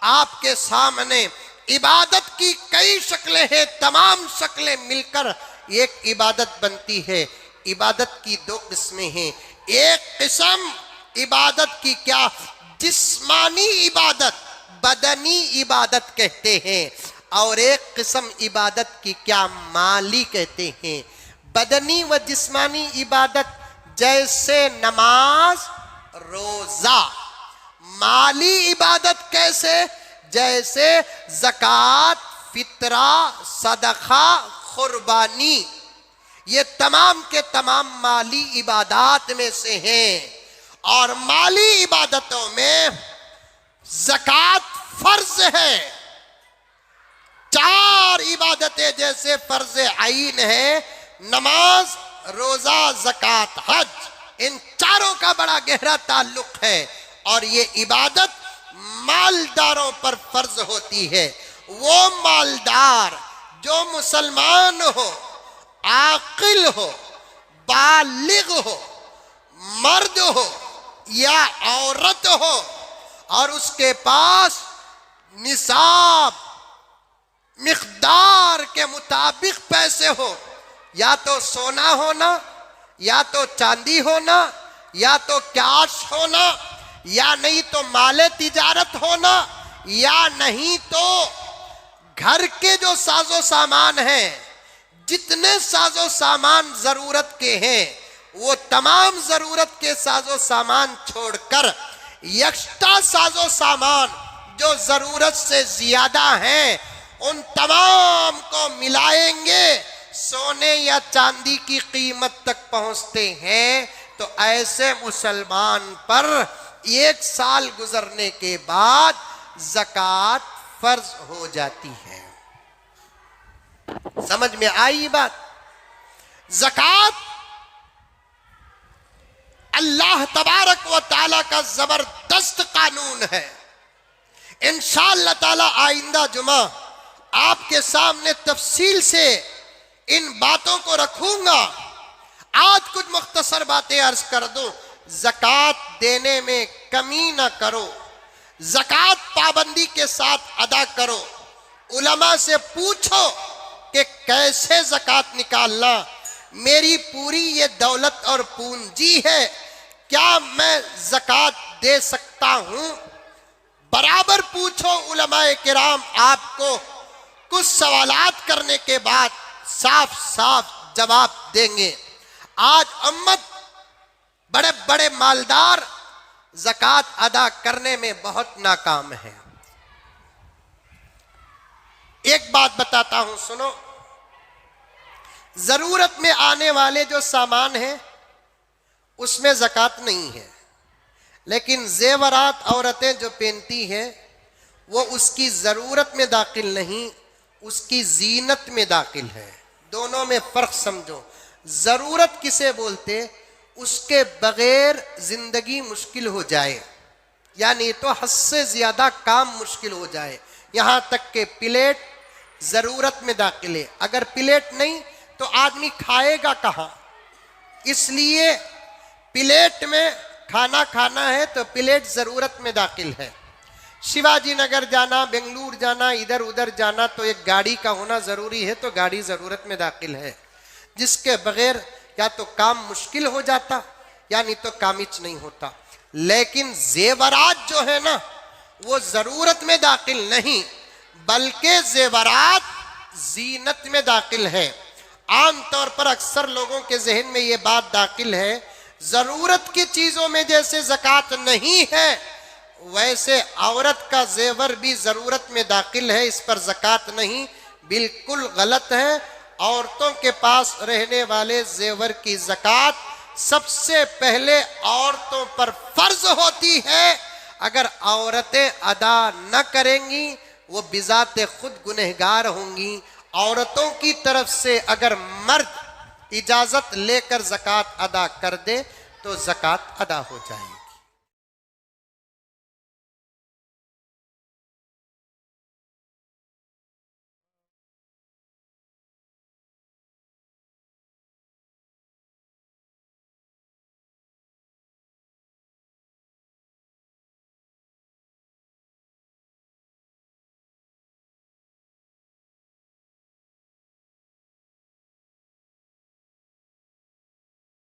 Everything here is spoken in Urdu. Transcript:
آپ کے سامنے عبادت کی کئی شکلیں ہیں، تمام شکلیں مل کر ایک عبادت بنتی ہے۔ عبادت کی دو قسمیں ہیں، ایک قسم عبادت کی کیا جسمانی عبادت، بدنی عبادت کہتے ہیں، اور ایک قسم عبادت کی کیا مالی کہتے ہیں۔ بدنی و جسمانی عبادت جیسے نماز، روزہ۔ مالی عبادت کیسے؟ جیسے زکوٰۃ، فطرہ، صدقہ، قربانی۔ یہ تمام کے تمام مالی عبادات میں سے ہیں، اور مالی عبادتوں میں زکوٰۃ فرض ہے۔ 4 عبادتیں جیسے فرض عین ہے، نماز، روزہ، زکوٰۃ، حج، ان چاروں کا بڑا گہرا تعلق ہے، اور یہ عبادت مالداروں پر فرض ہوتی ہے۔ وہ مالدار جو مسلمان ہو، عاقل ہو، بالغ ہو، مرد ہو یا عورت ہو، اور اس کے پاس نصاب مقدار کے مطابق پیسے ہو، یا تو سونا ہونا، یا تو چاندی ہونا، یا تو کیش ہونا، یا نہیں تو مال تجارت ہونا، یا نہیں تو گھر کے جو ساز و سامان ہیں، جتنے ساز و سامان ضرورت کے ہیں، وہ تمام ضرورت کے ساز و سامان چھوڑ کر یکساں ساز و سامان جو ضرورت سے زیادہ ہیں ان تمام کو ملائیں گے، سونے یا چاندی کی قیمت تک پہنچتے ہیں، تو ایسے مسلمان پر 1 سال گزرنے کے بعد زکوٰۃ فرض ہو جاتی ہے۔ سمجھ میں آئی بات؟ زکوٰۃ اللہ تبارک و تعالیٰ کا زبردست قانون ہے۔ انشاءاللہ تعالیٰ آئندہ جمعہ آپ کے سامنے تفصیل سے ان باتوں کو رکھوں گا۔ آج کچھ مختصر باتیں عرض کر دوں۔ زکوٰۃ دینے میں کمی نہ کرو، زکوٰۃ پابندی کے ساتھ ادا کرو۔ علماء سے پوچھو کہ کیسے زکوٰۃ نکالنا، میری پوری یہ دولت اور پونجی ہے، کیا میں زکوٰۃ دے سکتا ہوں؟ برابر پوچھو، علماء کرام آپ کو کچھ سوالات کرنے کے بعد صاف صاف جواب دیں گے۔ آج امت بڑے بڑے مالدار زکوٰۃ ادا کرنے میں بہت ناکام ہے۔ ایک بات بتاتا ہوں، سنو۔ ضرورت میں آنے والے جو سامان ہیں اس میں زکوٰۃ نہیں ہے، لیکن زیورات عورتیں جو پہنتی ہیں وہ اس کی ضرورت میں داخل نہیں، اس کی زینت میں داخل ہے۔ دونوں میں فرق سمجھو۔ ضرورت کسے بولتے؟ اس کے بغیر زندگی مشکل ہو جائے، یعنی تو حد سے زیادہ کام مشکل ہو جائے، یہاں تک کہ پلیٹ ضرورت میں داخل ہے۔ اگر پلیٹ نہیں تو آدمی کھائے گا کہاں؟ اس لیے پلیٹ میں کھانا کھانا ہے تو پلیٹ ضرورت میں داخل ہے۔ شیواجی نگر جانا، بنگلور جانا، ادھر ادھر جانا تو ایک گاڑی کا ہونا ضروری ہے، تو گاڑی ضرورت میں داخل ہے، جس کے بغیر یا تو کام مشکل ہو جاتا یعنی تو کامچ نہیں ہوتا۔ لیکن زیورات جو ہے نا وہ ضرورت میں داخل نہیں، بلکہ زیورات زینت میں داخل ہے۔ عام طور پر اکثر لوگوں کے ذہن میں یہ بات داخل ہے، ضرورت کی چیزوں میں جیسے زکوٰۃ نہیں ہے ویسے عورت کا زیور بھی ضرورت میں داخل ہے، اس پر زکوٰۃ نہیں۔ بالکل غلط ہے۔ عورتوں کے پاس رہنے والے زیور کی زکوٰۃ سب سے پہلے عورتوں پر فرض ہوتی ہے۔ اگر عورتیں ادا نہ کریں گی وہ بذات خود گنہگار ہوں گی۔ عورتوں کی طرف سے اگر مرد اجازت لے کر زکوٰۃ ادا کر دے تو زکوٰۃ ادا ہو جائے گی۔